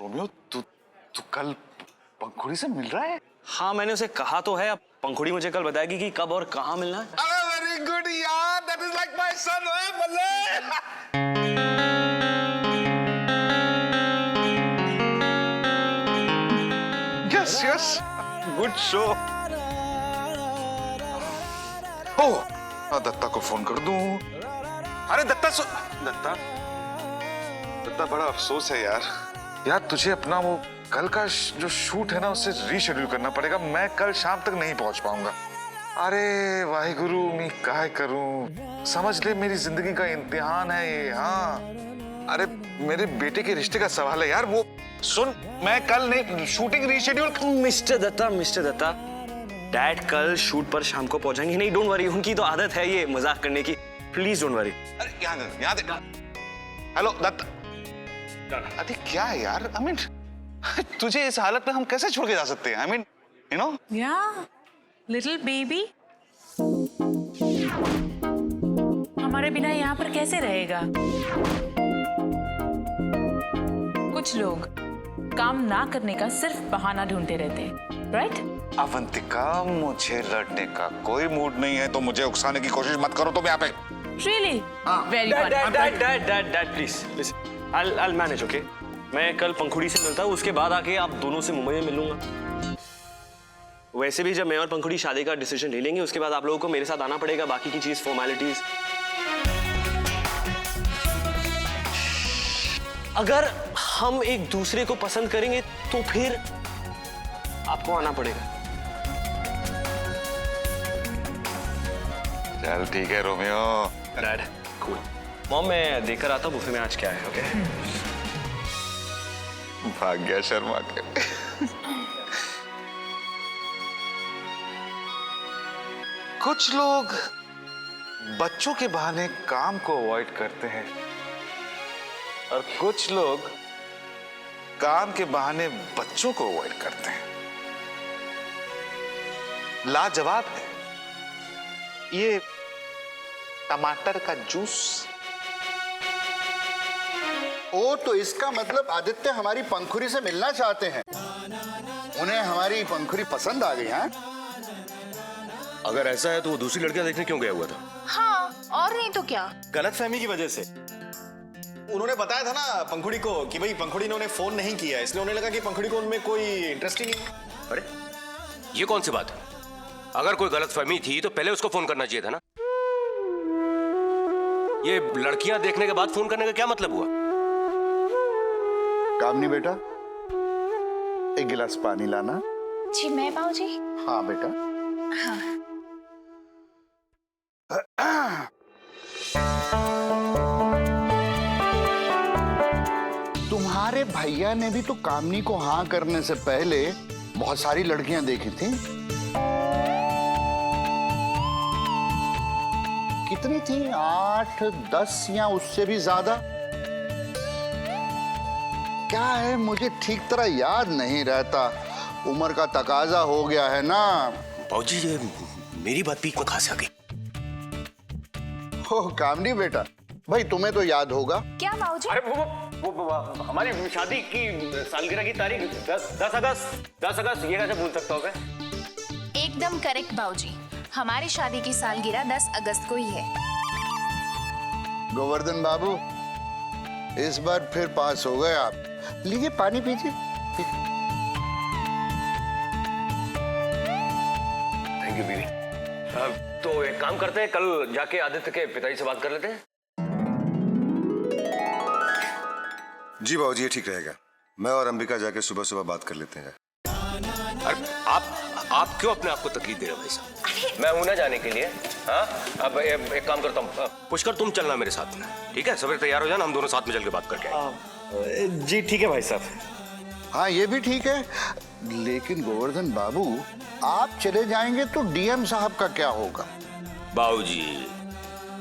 Romeo तू तू कल पंखुड़ी से मिल रहा है? हाँ मैंने उसे कहा तो है, अब पंखुड़ी मुझे कल बताएगी कि कब और कहाँ मिलना है। अरे वेरी गुड यार, that is like my son. बल्ले यस यस, गुड शो। ओह दत्ता को फोन कर दूं। अरे दत्ता बड़ा अफसोस है यार तुझे अपना वो कल का जो शूट है ना उसे रीशेड्यूल करना पड़ेगा। मैं कल शाम तक नहीं पहुंच पाऊंगा। अरे वाहिगुरु मैं क्या करूं, समझ ले मेरी जिंदगी का इम्तिहान है ये। हाँ अरे मेरे बेटे के रिश्ते का सवाल है यार। वो सुन, मैं कल नहीं, shooting reschedule. Mister Datta dad कल शूट पर शाम को पहुंचेंगे। नहीं डोंट वरी, उनकी तो आदत है ये मजाक करने की। Please don't worry. अरे यहाँ दे। हेलो दत्ता। अरे क्या है यार, आई मीन तुझे इस हालत में हम कैसे छोड़ के जा सकते हैं? I mean you know. या लिटिल बेबी हमारे बिना यहाँ पर कैसे रहेगा? कुछ लोग काम ना करने का सिर्फ बहाना ढूंढते रहते हैं, राइट? अवंतिका मुझे लड़ने का कोई मूड नहीं है, तो मुझे उकसाने की कोशिश मत करो तुम यहाँ पे। Really? Very fun. Dad, please. I'll manage, okay? मैं कल पंखुड़ी से मिलता हूँ, उसके बाद आके आप दोनों से मुंबई में मिलूंगा। वैसे भी जब मैं और पंखुड़ी शादी का डिसीजन ले लेंगे उसके बाद आप लोगों को मेरे साथ आना पड़ेगा, बाकी की चीज फॉर्मेलिटीज। अगर हम एक दूसरे को पसंद करेंगे तो फिर आपको आना पड़ेगा। चल ठीक है रोमियो। Dad cool. मॉम मैं देखकर आता हूँ बुफे में आज क्या है, ओके? भाग गया शर्मा के। कुछ लोग बच्चों के बहाने काम को अवॉइड करते हैं और कुछ लोग काम के बहाने बच्चों को अवॉइड करते हैं। लाजवाब है ये टमाटर का जूस। ओ तो इसका मतलब आदित्य हमारी पंखुड़ी से मिलना चाहते हैं, उन्हें हमारी पंखुड़ी पसंद आ गई। हाँ अगर ऐसा है तो वो दूसरी लड़कियां देखने क्यों गया हुआ था? हाँ और नहीं तो क्या। गलतफहमी की वजह से उन्होंने बताया था ना पंखुड़ी को कि भाई पंखुड़ी ने उन्हें फोन नहीं किया, इसलिए उन्हें लगा कि पंखुड़ी को उनमें कोई इंटरेस्ट ही नहीं है। अरे ये कौन सी बात है? अगर कोई गलतफहमी थी तो पहले उसको फोन करना चाहिए था ना। ये लड़कियां देखने के बाद फोन करने का क्या मतलब हुआ? कामनी बेटा एक गिलास पानी लाना। जी मैं बाबूजी। हाँ बेटा। हाँ। तुम्हारे भैया ने भी तो कामनी को हाँ करने से पहले बहुत सारी लड़कियां देखी थी। कितनी थी? 8, 10 या उससे भी ज्यादा? क्या है मुझे ठीक तरह याद नहीं रहता, उम्र का तकाजा हो गया है ना। बाबूजी ये मेरी बात बीच में कहां से आ गई? हो कामनी बेटा, भाई तुम्हें तो याद होगा। क्या बाबूजी? अरे वो हमारी शादी की सालगिरह की तारीख 10 अगस्त। ये कैसे भूल सकता हूँ? एकदम करेक्ट बाबूजी, हमारी शादी की सालगिरह 10 अगस्त को ही है। गोवर्धन बाबू इस बार फिर पास हो गए आप। लीजिए पानी पीजिए। थैंक यू बीवी। तो एक काम करते हैं, कल जाके आदित्य के पिताजी से बात कर लेते हैं। जी बाबूजी ये ठीक रहेगा। मैं और अंबिका जाके सुबह सुबह बात कर लेते हैं। अरे आप क्यों अपने आप को तकलीफ दे रहे हो भाई साहब? मैं हूं ना जाने के लिए। हाँ अब एक काम करता हूँ, पुष्कर तुम चलना मेरे साथ में, ठीक है? सवेरे तैयार हो जाना, हम दोनों साथ में चल के बात करके आएंगे। जी ठीक है भाई साहब। हाँ ये भी ठीक है, लेकिन गोवर्धन बाबू आप चले जाएंगे तो डीएम साहब का क्या होगा? बाबूजी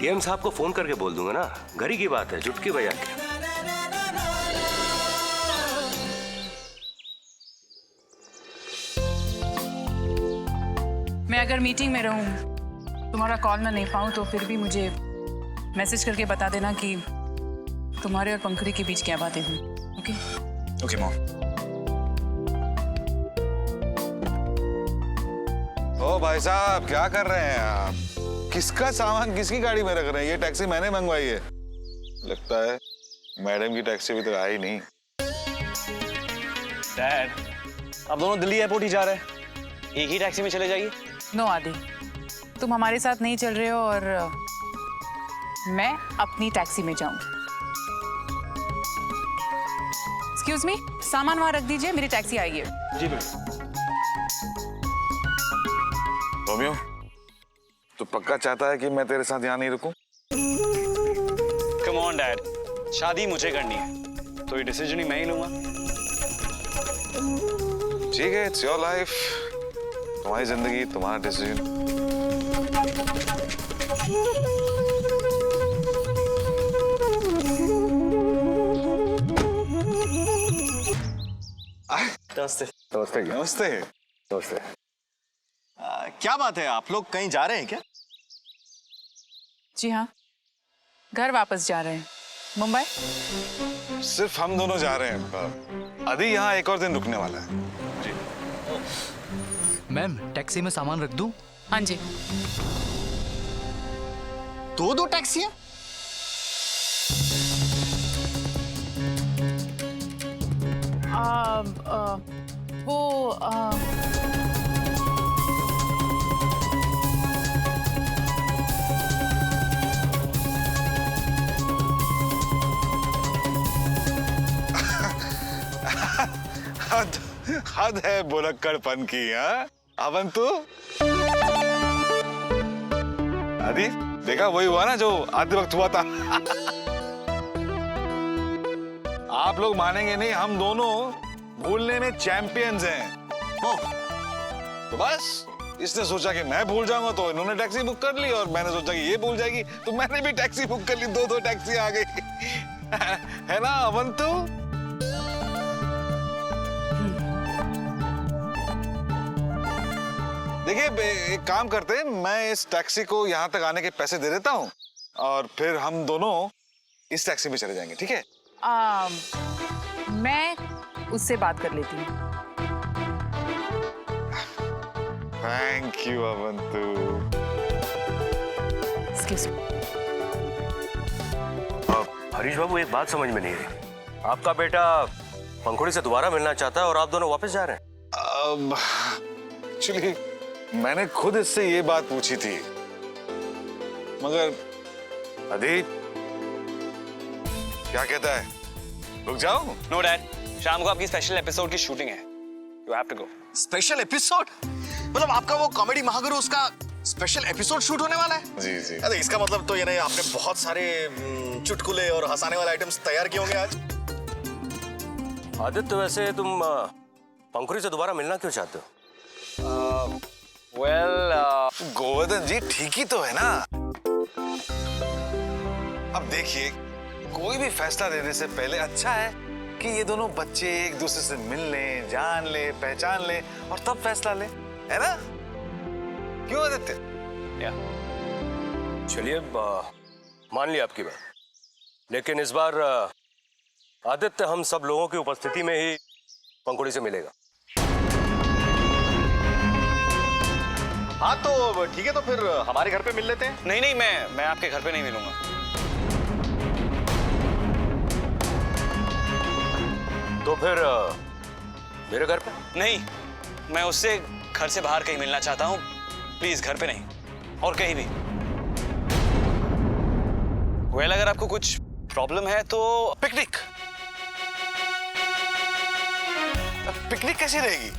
डीएम साहब को फोन करके बोल दूंगा ना, घर ही की बात है, चुटकी बजा के। मैं अगर मीटिंग में रहूं, तुम्हारा कॉल ना नहीं पाऊं तो फिर भी मुझे मैसेज करके बता देना कि तुम्हारे और पंखुड़ी के बीच क्या बातें हुई, ओके? Okay mom. ओ भाई साहब, क्या कर रहे हैं आप? किसका सामान किसकी गाड़ी में रख रहे हैं? ये टैक्सी मैंने मंगवाई है। लगता है मैडम की टैक्सी अभी तक आई नहीं। डैड, आप दोनों दिल्ली एयरपोर्ट ही जा रहे हैं, एक ही टैक्सी में चले जाइए। नो आदि, तुम हमारे साथ नहीं चल रहे हो और मैं अपनी टैक्सी में जाऊंगी। एक्सक्यूज मी, सामान वहां रख दीजिए, मेरी टैक्सी आई है। जी मैम। रोमियो, तू पक्का चाहता है कि मैं तेरे साथ यहाँ नहीं रुकूं? कम ऑन डैड, शादी मुझे करनी है तो ये डिसीजन ही मैं ही लूंगा। ठीक है, इट्स योर लाइफ, तुम्हारी जिंदगी, तुम्हारा डिसीजन। नमस्ते। नमस्ते जी। नमस्ते। नमस्ते। क्या बात है, आप लोग कहीं जा रहे हैं क्या? जी हाँ, घर वापस जा रहे हैं, मुंबई। सिर्फ हम दोनों जा रहे हैं। अभी यहाँ एक और दिन रुकने वाला है। जी। मैम, टैक्सी में सामान रख दूं? हाँ जी। दो टैक्सियां? वो हद है बुलक्कड़पन की। हाँ अवंतु, अदी देखा, वही हुआ ना जो आधे वक्त हुआ था। आप लोग मानेंगे नहीं, हम दोनों भूलने में चैंपियंस हैं। तो बस इसने सोचा कि मैं भूल जाऊंगा तो इन्होंने टैक्सी बुक कर ली, और मैंने सोचा कि ये भूल जाएगी तो मैंने भी टैक्सी बुक कर ली। दो टैक्सी आ गई। है ना अवंतु? देखिए, एक काम करते हैं, मैं इस टैक्सी को यहाँ तक आने के पैसे दे देता हूँ और फिर हम दोनों इस टैक्सी में चले जाएंगे, ठीक है? मैं उससे बात कर लेती हूँ। Thank you Avantu. Excuse me. Harish Babu, एक बात समझ में नहीं रही, आपका बेटा पंखुड़ी से दोबारा मिलना चाहता है और आप दोनों वापस जा रहे हैं? एक्चुअली मैंने खुद इससे ये बात पूछी थी, मगर अदी क्या कहता है, रुक जाओ? नो डैड, शाम को आपकी स्पेशल एपिसोड की शूटिंग है, you have to go. Special episode? मतलब आपका वो कॉमेडी महागुरु, उसका स्पेशल एपिसोड शूट होने वाला है? जी जी। अरे इसका मतलब तो ये नहीं, आपने बहुत सारे चुटकुले और हंसाने वाले आइटम्स तैयार किए होंगे आज। आदित्य, वैसे तुम पंखुड़ी से दोबारा मिलना क्यों चाहते हो? गोवर्धन जी ठीक ही तो है ना। अब देखिए, कोई भी फैसला लेने से पहले अच्छा है कि ये दोनों बच्चे एक दूसरे से मिल लें, जान ले, पहचान ले, और तब फैसला ले, है ना? क्यों आदित्य? चलिए, मान लिया आपकी बात, लेकिन इस बार आदित्य हम सब लोगों की उपस्थिति में ही पंखुड़ी से मिलेगा। हाँ तो ठीक है, तो फिर हमारे घर पे मिल लेते हैं। नहीं, मैं आपके घर पे नहीं मिलूंगा। तो फिर मेरे घर पे? नहीं, मैं उससे घर से बाहर कहीं मिलना चाहता हूँ, प्लीज घर पे नहीं, और कहीं भी। वेल, अगर आपको कुछ प्रॉब्लम है तो पिकनिक। पिकनिक कैसी रहेगी?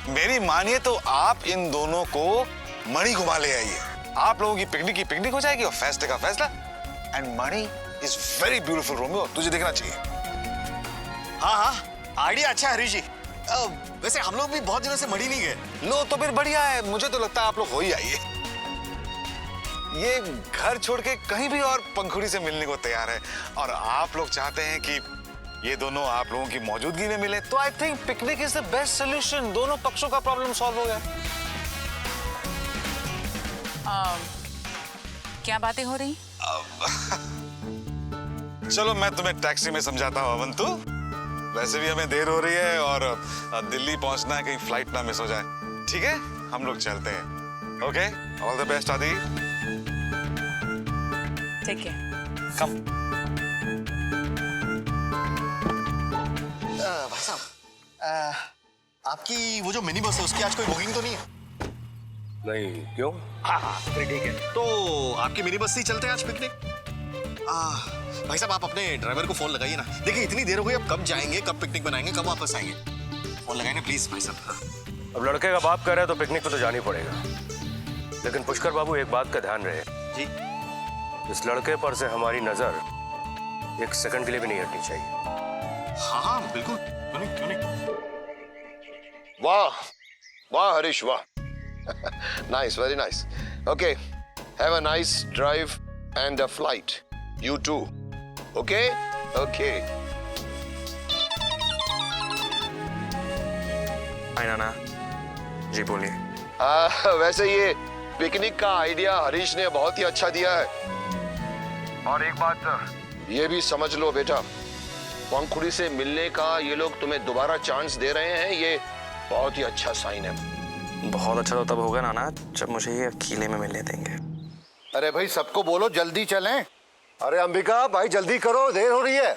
मेरी मानिए तो आप इन दोनों को मणि घुमा ले आइए। आप लोगों की पिकनिक हो जाएगी और फैसले का फैसला। And Mani is very beautiful Romeo, तुझे देखना चाहिए। हाँ, आइडिया अच्छा है हरीश जी। वैसे हम लोग भी बहुत दिनों से मणि नहीं गए। लो तो फिर बढ़िया है, मुझे तो लगता है आप लोग हो ही आइए। ये घर छोड़ के कहीं भी और पंखुड़ी से मिलने को तैयार है, और आप लोग चाहते हैं कि ये दोनों आप लोगों की मौजूदगी में मिले, तो I think picnic is the best solution. दोनों पक्षों का प्रॉब्लम सॉल्व हो गया। क्या बातें हो रही? चलो मैं तुम्हें टैक्सी में समझाता हूँ अवंतु। वैसे भी हमें देर हो रही है और दिल्ली पहुंचना है, कहीं फ्लाइट ना मिस हो जाए। ठीक है, हम लोग चलते हैं। ओके, ऑल द बेस्ट आदि। ठीक है। कम। भाई साहब, आपकी वो जो मिनी बस है उसकी आज कोई बुकिंग तो नहीं है? नहीं, क्यों? हाँ, फिर ठीक है। तो आपकी मिनी बस से ही चलते हैं आज पिकनिक। भाई साहब, आप अपने ड्राइवर को फोन लगाइए ना। देखिए इतनी देर हो गई, अब कब जाएंगे, कब पिकनिक बनाएंगे, कब वापस आएंगे? फोन लगाइए ना प्लीज भाई साहब। हाँ। अब लड़के का बाप कह रहा है तो पिकनिक पे तो जाना ही पड़ेगा, लेकिन पुष्कर बाबू एक बात का ध्यान रहे जी। इस लड़के पर से हमारी नजर एक सेकंड के लिए भी नहीं हटनी चाहिए। हाँ हाँ बिल्कुल, क्यों नहीं, क्यों नहीं। वाह वाह हरीश वाह, nice, very nice. Okay, have a nice drive and a flight. You too. Okay? Okay. हाय नाना जी, बोलिए। वैसे ये पिकनिक का आइडिया हरीश ने बहुत ही अच्छा दिया है। और एक बात ये भी समझ लो बेटा, पंखुड़ी से मिलने का ये लोग तुम्हें दोबारा चांस दे रहे हैं, ये बहुत ही अच्छा साइन है। बहुत अच्छा तो तब होगा नाना जब मुझे ये अकेले में मिलने देंगे। अरे भाई सबको बोलो जल्दी चलें। अरे अंबिका भाई जल्दी करो, देर हो रही है।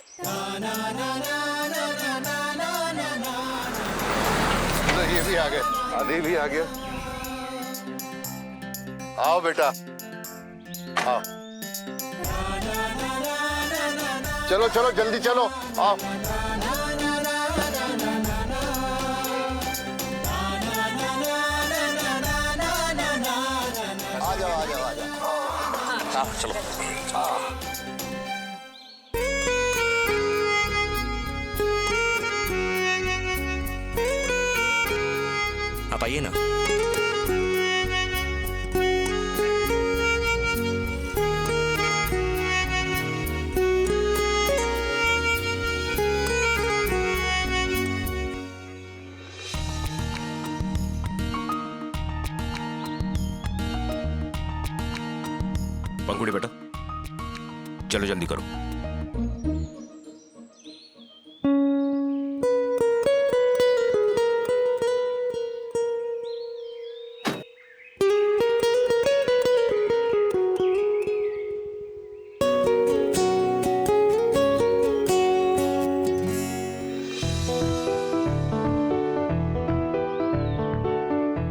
तो ये भी आ गए, आदि भी आ गया। आओ बेटा आओ। चलो चलो जल्दी चलो, आओ। आ जाओ आ जाओ आ जाओ। चलो। आप आइए ना। पंखुड़ी बेटा, चलो जल्दी करो।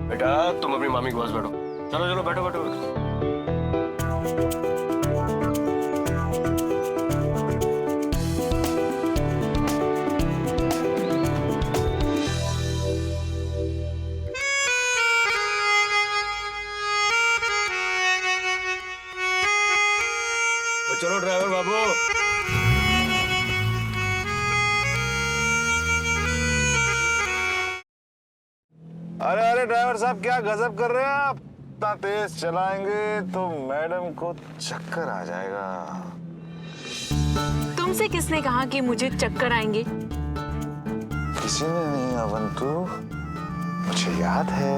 बेटा तुम अपनी मामी के पास बैठो। चलो चलो बैठो बैठो बैठो। चलो ड्राइवर बाबू। अरे अरे ड्राइवर साहब, क्या गजब कर रहे हैं आप। इतना तेज चलाएंगे तो मैडम को चक्कर आ जाएगा। तुमसे किसने कहा कि मुझे चक्कर आएंगे? किसी ने नहीं अवंतु, मुझे याद है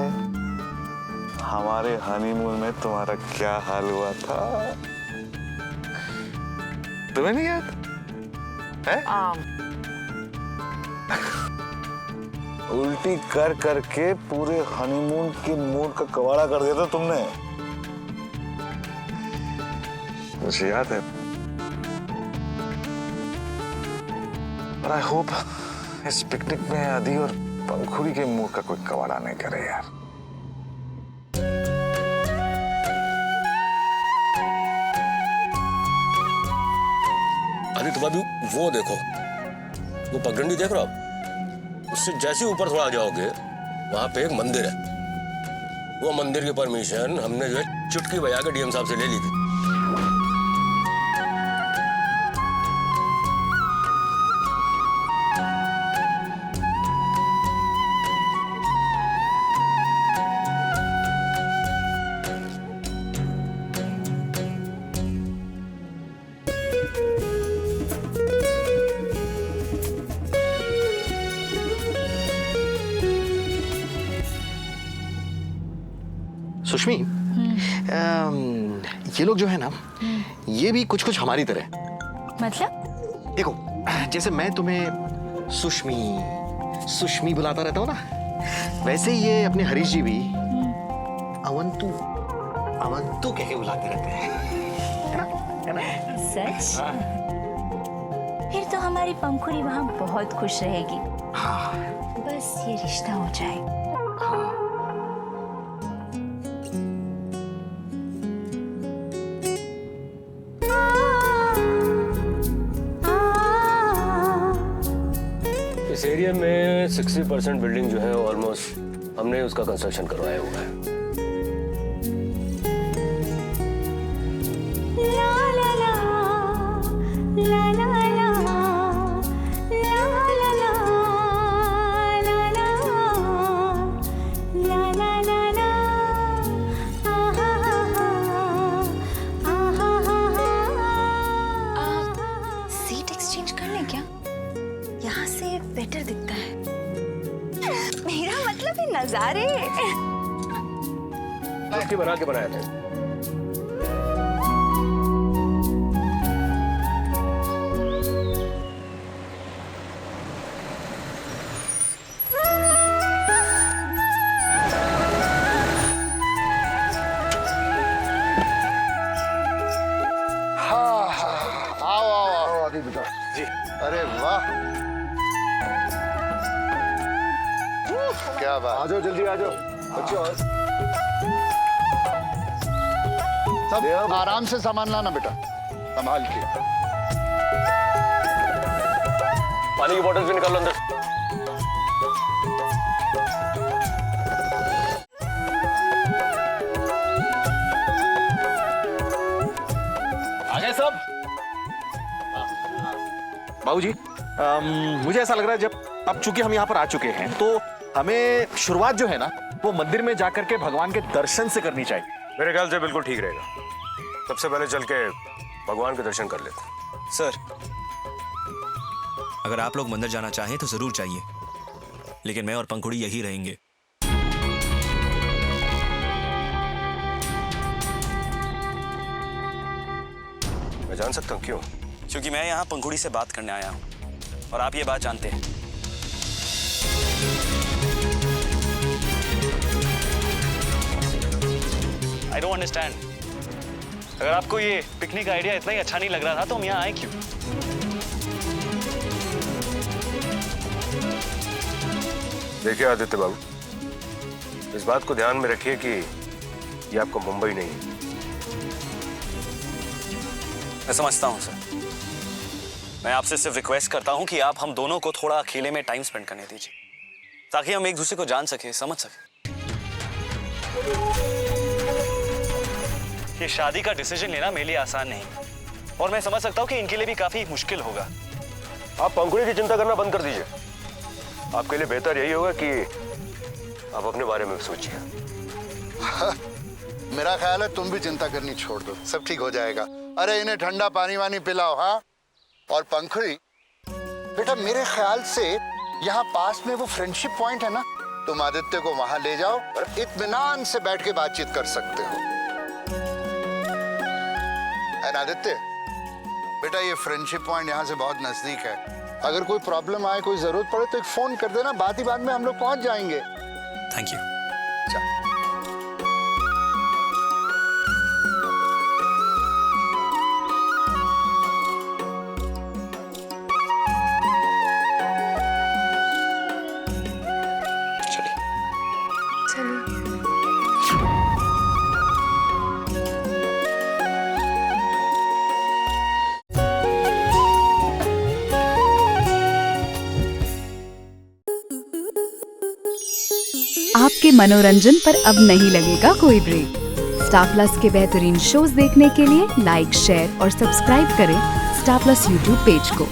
हमारे हनीमून में तुम्हारा क्या हाल हुआ था। तुम्हें नहीं याद है? उल्टी कर करके पूरे हनीमून के मूड का कवाड़ा कर दिया था तुमने। मुझे याद है, पर आई होप इस पिकनिक में आदि और पंखुड़ी के मूड का कोई कवाड़ा नहीं करे यार। अरे तुम अभी वो देखो, वो पगडंडी देख रहे हो आप? उससे जैसे ऊपर थोड़ा आ जाओगे वहां पे एक मंदिर है। वो मंदिर की परमिशन हमने जो है चुटकी बजा के डीएम साहब से ले ली थी। सुष्मी, ये लोग जो है ना, ये भी कुछ कुछ हमारी तरह। मतलब? देखो, जैसे मैं तुम्हें सुष्मी सुष्मी बुलाता रहता हूँ ना, वैसे ही ये अपने हरीश जी भी अवंतु अवंतु कह के बुलाते रहते हैं, है ना? सच? फिर तो हमारी पंखुड़ी वहाँ बहुत खुश रहेगी। बस ये रिश्ता हो जाए। इस एरिया में 60% बिल्डिंग जो है ऑलमोस्ट हमने उसका कंस्ट्रक्शन करवाया हुआ है। सीट एक्सचेंज कर लें क्या? यहाँ से बेटर दिखता है। मेरा मतलब है नजारे। आपकी बना के बनाया था। जी अरे वाह, क्या बात। आ जाओ जल्दी आ जाओ बच्चे। और सब आराम से सामान लाना बेटा, संभाल के। पानी की बोतल भी निकाल लो अंदर। आ गए सब? बाबूजी, मुझे ऐसा लग रहा है जब अब चूंकि हम यहाँ पर आ चुके हैं तो हमें शुरुआत जो है ना वो मंदिर में जाकर के भगवान के दर्शन से करनी चाहिए। मेरे ख्याल से बिल्कुल ठीक रहेगा। सबसे पहले चल के भगवान के दर्शन कर लेते हैं। सर, अगर आप लोग मंदिर जाना चाहें तो जरूर चाहिए, लेकिन मैं और पंखुड़ी यही रहेंगे। मैं जान सकता हूँ क्यों? क्योंकि मैं यहाँ पंखुड़ी से बात करने आया हूँ और आप ये बात जानते हैं। I don't understand. अगर आपको ये पिकनिक आइडिया इतना ही अच्छा नहीं लग रहा था तो हम यहाँ आए क्यों? देखिए आदित्य बाबू, इस बात को ध्यान में रखिए कि ये आपको मुंबई नहीं है। मैं समझता हूँ सर। मैं आपसे सिर्फ रिक्वेस्ट करता हूँ कि आप हम दोनों को थोड़ा अकेले में टाइम स्पेंड करने दीजिए, ताकि हम एक दूसरे को जान सके, समझ सके। ये शादी का डिसीजन लेना मेरे लिए आसान नहीं, और मैं समझ सकता हूँ कि इनके लिए भी काफी मुश्किल होगा। आप पंखुड़ी की चिंता करना बंद कर दीजिए। आपके लिए बेहतर यही होगा कि आप अपने बारे में सोचिए। मेरा ख्याल है तुम भी चिंता करनी छोड़ दो, सब ठीक हो जाएगा। अरे इन्हें ठंडा पानी वानी पिलाओ। हाँ, और पंखुड़ी बेटा, मेरे ख्याल से यहाँ पास में वो फ्रेंडशिप पॉइंट है ना, तुम आदित्य को वहां ले जाओ और इत्मीनान से बैठ के बातचीत कर सकते हो। आदित्य बेटा, ये फ्रेंडशिप पॉइंट यहाँ से बहुत नजदीक है। अगर कोई प्रॉब्लम आए, कोई जरूरत पड़े तो एक फोन कर देना, बात ही बात में हम लोग पहुंच जाएंगे। Thank you. आपके मनोरंजन पर अब नहीं लगेगा कोई ब्रेक। स्टार प्लस के बेहतरीन शोज देखने के लिए लाइक, शेयर और सब्सक्राइब करें स्टार प्लस यूट्यूब पेज को।